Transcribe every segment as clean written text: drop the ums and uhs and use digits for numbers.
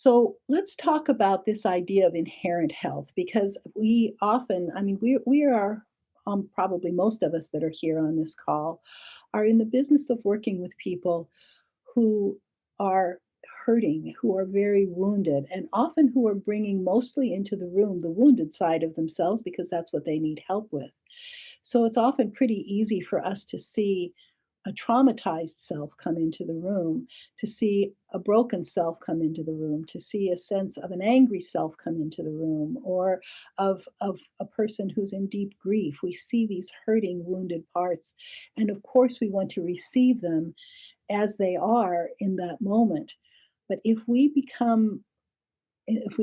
So let's talk about this idea of inherent health because we often, we are probably most of us that are here on this call are in the business of working with people who are hurting, who are very wounded, and often who are bringing mostly into the room the wounded side of themselves because that's what they need help with. So it's often pretty easy for us to see a traumatized self come into the room, to see a broken self come into the room, to see a sense of an angry self come into the room, or of a person who's in deep grief. We see these hurting, wounded parts. And of course, we want to receive them as they are in that moment. But if we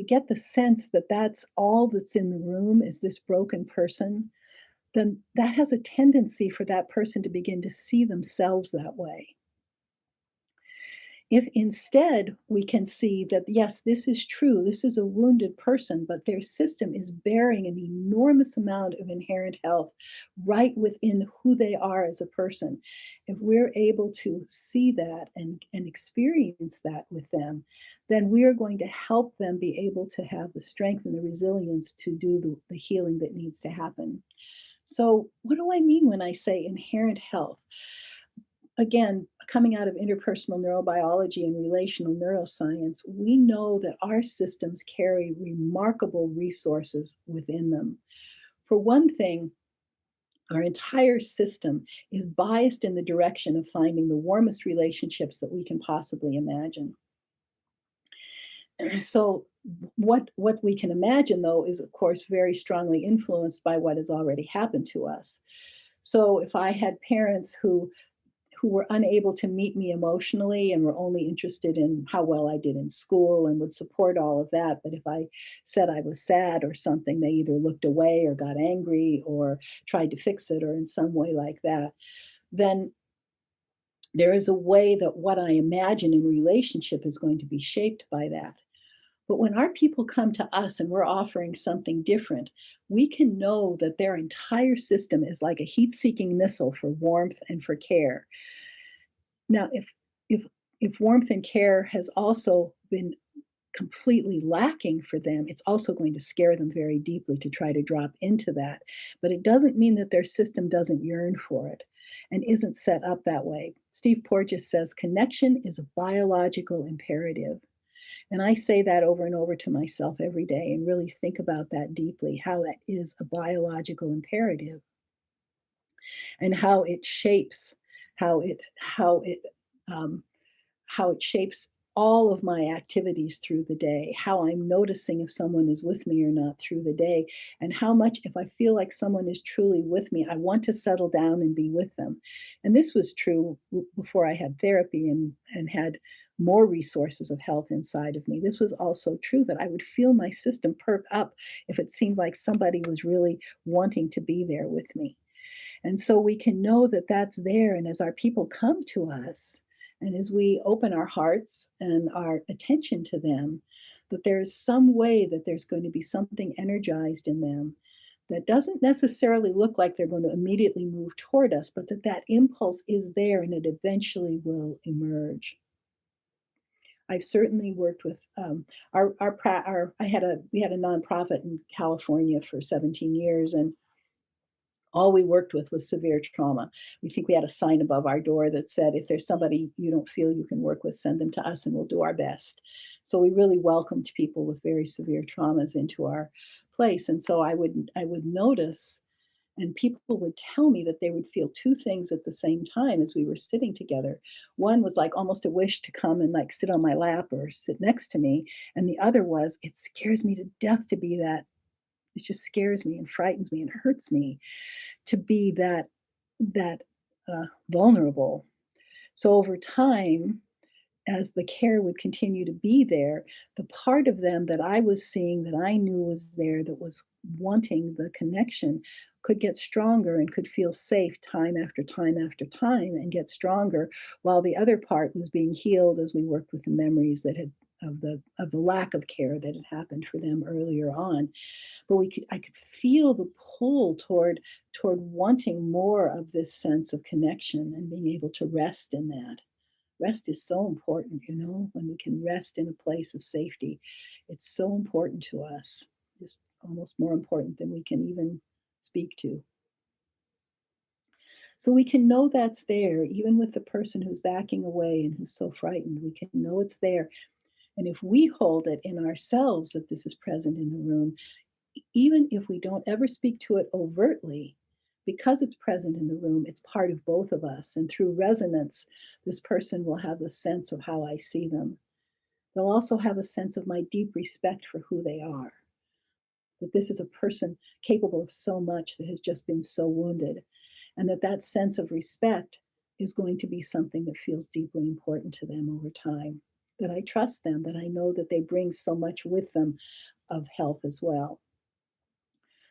get the sense that that's all that's in the room is this broken person, then that has a tendency for that person to begin to see themselves that way. If instead we can see that, yes, this is true, this is a wounded person, but their system is bearing an enormous amount of inherent health right within who they are as a person. If we're able to see that and experience that with them, then we are going to help them be able to have the strength and the resilience to do the healing that needs to happen. So, what do I mean when I say inherent health? Again, coming out of interpersonal neurobiology and relational neuroscience, we know that our systems carry remarkable resources within them. For one thing, our entire system is biased in the direction of finding the warmest relationships that we can possibly imagine. So, what we can imagine, though, is of course very strongly influenced by what has already happened to us. So, if I had parents who were unable to meet me emotionally and were only interested in how well I did in school and would support all of that. But if I said I was sad or something, they either looked away or got angry or tried to fix it or in some way like that. Then there is a way that what I imagine in relationship is going to be shaped by that. But when our people come to us and we're offering something different, we can know that their entire system is like a heat seeking missile for warmth and for care. Now, if if warmth and care has also been completely lacking for them, it's also going to scare them very deeply to try to drop into that. But it doesn't mean that their system doesn't yearn for it and isn't set up that way. Steve Porges says connection is a biological imperative. And I say that over and over to myself every day and really think about that deeply, how that is a biological imperative and how it um, how it shapes all of my activities through the day, how I'm noticing if someone is with me or not through the day, and how much, if I feel like someone is truly with me, I want to settle down and be with them. And this was true before I had therapy and had more resources of health inside of me. This was also true that I would feel my system perk up if it seemed like somebody was really wanting to be there with me. And so we can know that that's there. And as our people come to us, and as we open our hearts and our attention to them, that there's some way that there's going to be something energized in them that doesn't necessarily look like they're going to immediately move toward us, but that impulse is there and it eventually will emerge. I've certainly worked with we had a nonprofit in California for 17 years, and all we worked with was severe trauma. We think we had a sign above our door that said, if there's somebody you don't feel you can work with, send them to us and we'll do our best. So we really welcomed people with very severe traumas into our place. And so I would notice, and people would tell me that they would feel two things at the same time as we were sitting together. One was like almost a wish to come and like sit on my lap or sit next to me. And the other was, it scares me to death to be that. It just scares me and frightens me and hurts me to be that vulnerable. So over time, as the care would continue to be there, the part of them that I was seeing that I knew was there, that was wanting the connection, could get stronger and could feel safe time after time after time and get stronger, while the other part was being healed as we worked with the memories that had of the lack of care that had happened for them earlier on. But I could feel the pull toward wanting more of this sense of connection and being able to rest in that. Rest is so important, when we can rest in a place of safety. It's so important to us, just almost more important than we can even speak to. So we can know that's there, even with the person who's backing away and who's so frightened. We can know it's there. And if we hold it in ourselves that this is present in the room, even if we don't ever speak to it overtly, because it's present in the room, it's part of both of us. And through resonance, this person will have a sense of how I see them. They'll also have a sense of my deep respect for who they are, that this is a person capable of so much that has just been so wounded, and that sense of respect is going to be something that feels deeply important to them over time. That I trust them, that I know that they bring so much with them of health as well.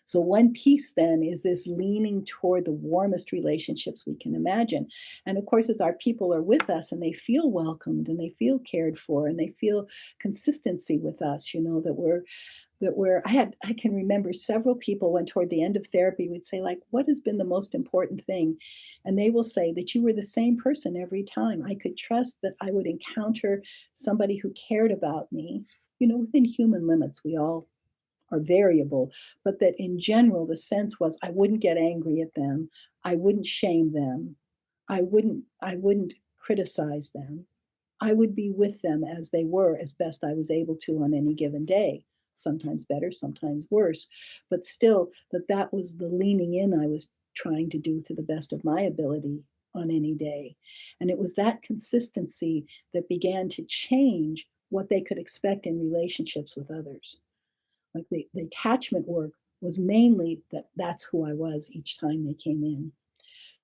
So, one piece then is this leaning toward the warmest relationships we can imagine. And of course, as our people are with us and they feel welcomed and they feel cared for and they feel consistency with us, that we're I can remember several people when toward the end of therapy we'd say, like, what has been the most important thing? And they will say that you were the same person every time. I could trust that I would encounter somebody who cared about me. Within human limits, we all are variable, but that in general, the sense was I wouldn't get angry at them. I wouldn't shame them. I wouldn't criticize them. I would be with them as they were as best I was able to on any given day. Sometimes better, sometimes worse, but still that was the leaning in I was trying to do to the best of my ability on any day. And it was that consistency that began to change what they could expect in relationships with others. Like the attachment work was mainly that's who I was each time they came in.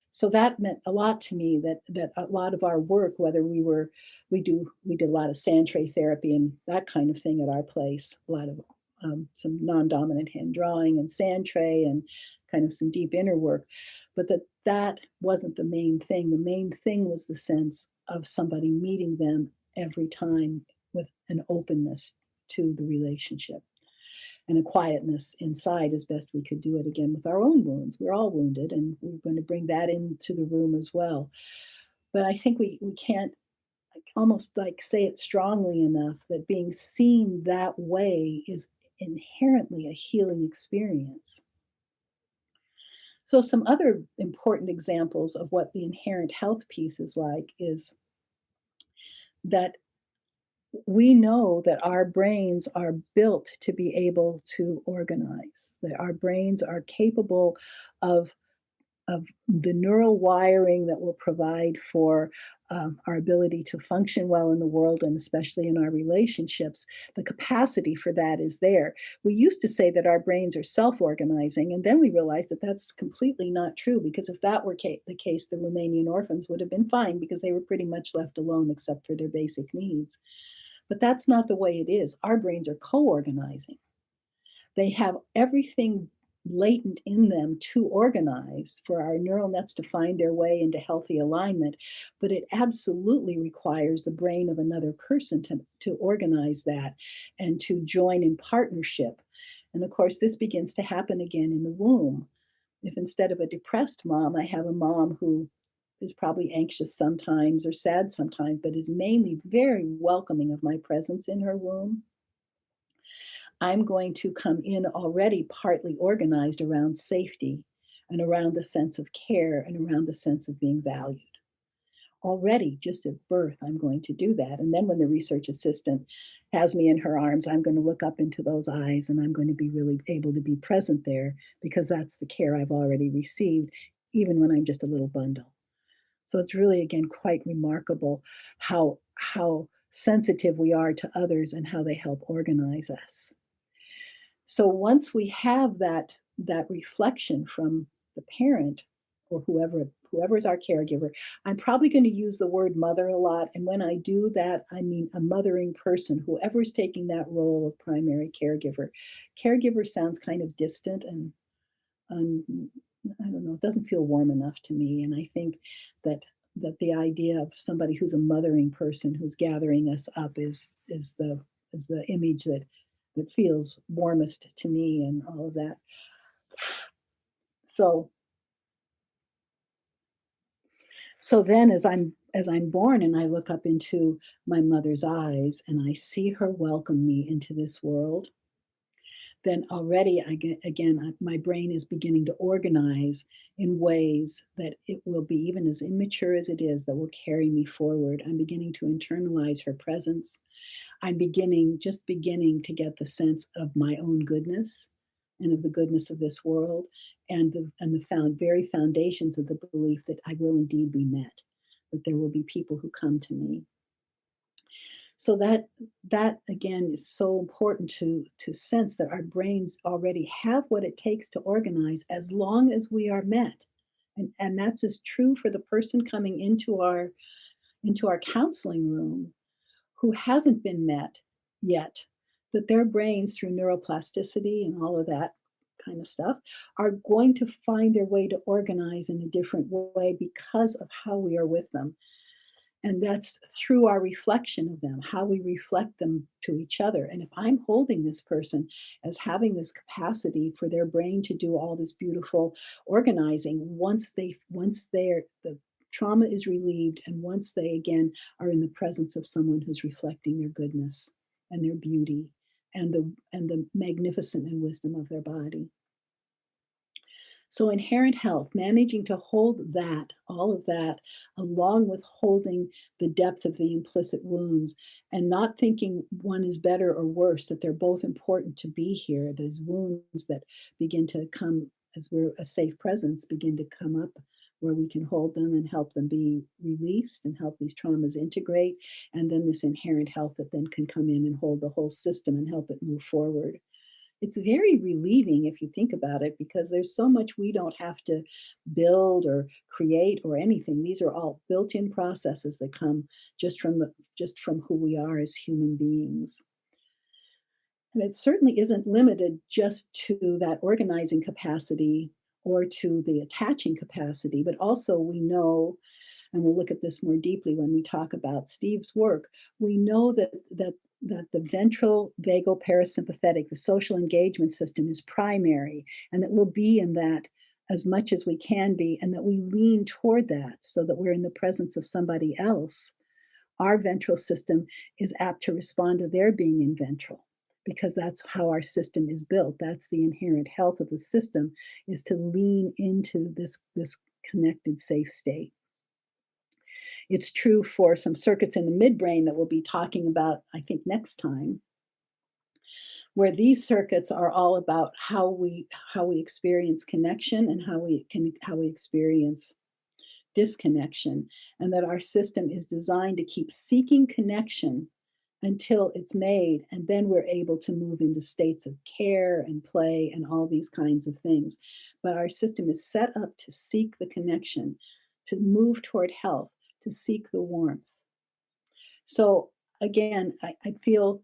So that meant a lot to me, that a lot of our work, whether we did a lot of sand tray therapy and that kind of thing at our place, a lot of some non-dominant hand drawing and sand tray and kind of some deep inner work, but that wasn't the main thing. The main thing was the sense of somebody meeting them every time with an openness to the relationship and a quietness inside as best we could do it again with our own wounds. We're all wounded, and we're going to bring that into the room as well. But I think we can't almost like say it strongly enough that being seen that way is inherently a healing experience. So, some other important examples of what the inherent health piece is like is that we know that our brains are built to be able to organize, that our brains are capable of the neural wiring that will provide for our ability to function well in the world and especially in our relationships. The capacity for that is there. We used to say that our brains are self-organizing, and then we realized that that's completely not true, because if that were the case, the Romanian orphans would have been fine because they were pretty much left alone except for their basic needs. But that's not the way it is. Our brains are co-organizing. They have everything latent in them to organize for our neural nets to find their way into healthy alignment, but it absolutely requires the brain of another person to organize that and to join in partnership. And of course, this begins to happen again in the womb. If instead of a depressed mom, I have a mom who is probably anxious sometimes or sad sometimes, but is mainly very welcoming of my presence in her womb, I'm going to come in already partly organized around safety and around the sense of care and around the sense of being valued. Already, just at birth, I'm going to do that. And then when the research assistant has me in her arms, I'm going to look up into those eyes and I'm going to be really able to be present there because that's the care I've already received, even when I'm just a little bundle. So it's really, again, quite remarkable how sensitive we are to others and how they help organize us. So once we have that reflection from the parent or whoever's our caregiver, I'm probably going to use the word mother a lot. And when I do that, I mean a mothering person, whoever's taking that role of primary caregiver. Caregiver sounds kind of distant and I don't know, it doesn't feel warm enough to me. And I think that the idea of somebody who's a mothering person who's gathering us up is the image that feels warmest to me and all of that. So So then as I'm born and I look up into my mother's eyes and I see her welcome me into this world, then already my brain is beginning to organize in ways that it will be, even as immature as it is, that will carry me forward. I'm beginning to internalize her presence. I'm just beginning to get the sense of my own goodness and of the goodness of this world, and the very foundations of the belief that I will indeed be met, that there will be people who come to me. So that again is so important to sense that our brains already have what it takes to organize as long as we are met. And that's as true for the person coming into our counseling room who hasn't been met yet, that their brains, through neuroplasticity and all of that kind of stuff, are going to find their way to organize in a different way because of how we are with them. And that's through our reflection of them, how we reflect them to each other. And if I'm holding this person as having this capacity for their brain to do all this beautiful organizing, once the trauma is relieved, and once they again are in the presence of someone who's reflecting their goodness and their beauty and the magnificent and wisdom of their body. So, inherent health, managing to hold that, all of that, along with holding the depth of the implicit wounds and not thinking one is better or worse, that they're both important to be here. Those wounds that begin to come as we're a safe presence begin to come up where we can hold them and help them be released and help these traumas integrate. And then this inherent health that then can come in and hold the whole system and help it move forward. It's very relieving if you think about it, because there's so much we don't have to build or create or anything. These are all built-in processes that come just from who we are as human beings. And it certainly isn't limited just to that organizing capacity or to the attaching capacity, but also we know, and we'll look at this more deeply when we talk about Steve's work, we know that the ventral vagal parasympathetic, the social engagement system, is primary, and that we'll be in that as much as we can be, and that we lean toward that so that we're in the presence of somebody else. Our ventral system is apt to respond to their being in ventral, because that's how our system is built. That's the inherent health of the system, is to lean into this connected, safe state. It's true for some circuits in the midbrain that we'll be talking about, I think, next time, where these circuits are all about how we experience connection and how we experience disconnection, and that our system is designed to keep seeking connection until it's made, and then we're able to move into states of care and play and all these kinds of things. But our system is set up to seek the connection, to move toward health, to seek the warmth. So again, I feel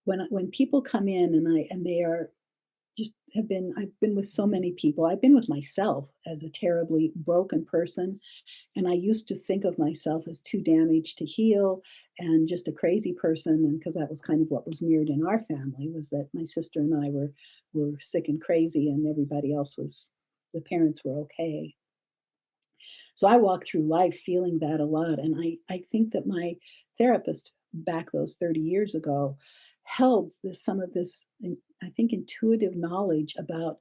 when people come in and they are just I've been with so many people. I've been with myself as a terribly broken person, and I used to think of myself as too damaged to heal and just a crazy person. And because that was kind of what was mirrored in our family, was that my sister and I were sick and crazy, and everybody else was, the parents were okay. So I walked through life feeling that a lot. And I think that my therapist back those 30 years ago held some of this, I think, intuitive knowledge about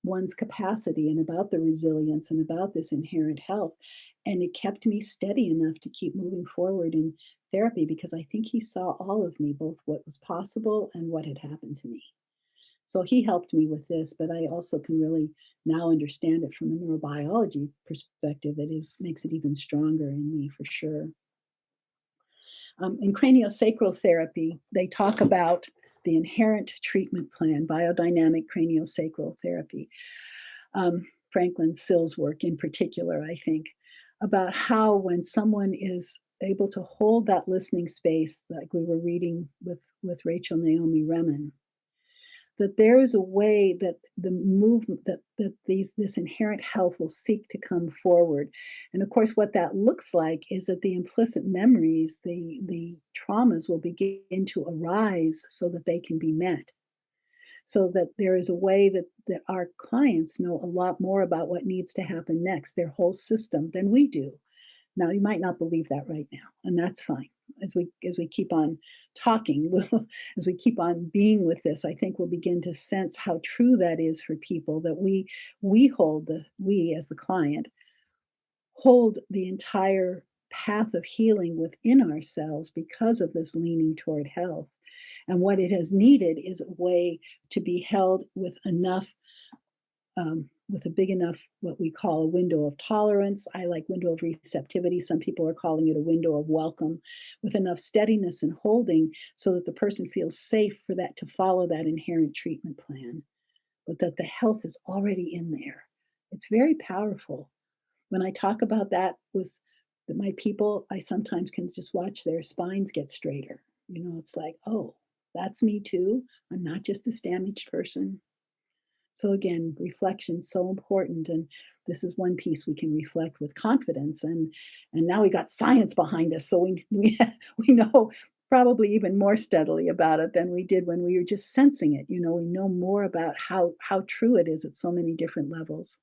one's capacity and about the resilience and about this inherent health. And it kept me steady enough to keep moving forward in therapy, because I think he saw all of me, both what was possible and what had happened to me. So he helped me with this, but I also can really now understand it from a neurobiology perspective. Makes it even stronger in me for sure. In craniosacral therapy, they talk about the inherent treatment plan, biodynamic craniosacral therapy. Franklin Sill's work in particular, I think, about how when someone is able to hold that listening space, like we were reading with Rachel Naomi Remen, that there is a way that the movement that this inherent health will seek to come forward. And of course, what that looks like is that the implicit memories, the traumas, will begin to arise so that they can be met. So that there is a way that our clients know a lot more about what needs to happen next, their whole system, than we do. Now, you might not believe that right now, and that's fine. As we keep on talking, as we keep on being with this, I think we'll begin to sense how true that is for people, that we as the client hold the entire path of healing within ourselves because of this leaning toward health. And what it has needed is a way to be held with a big enough, what we call a window of tolerance. I like window of receptivity. Some people are calling it a window of welcome, with enough steadiness and holding so that the person feels safe for that to follow that inherent treatment plan, but that the health is already in there. It's very powerful. When I talk about that with my people, I sometimes can just watch their spines get straighter. It's like, oh, that's me too. I'm not just this damaged person. So again, reflection so important, and this is one piece we can reflect with confidence, and now we got science behind us, so we we know probably even more steadily about it than we did when we were just sensing it. We know more about how true it is at so many different levels.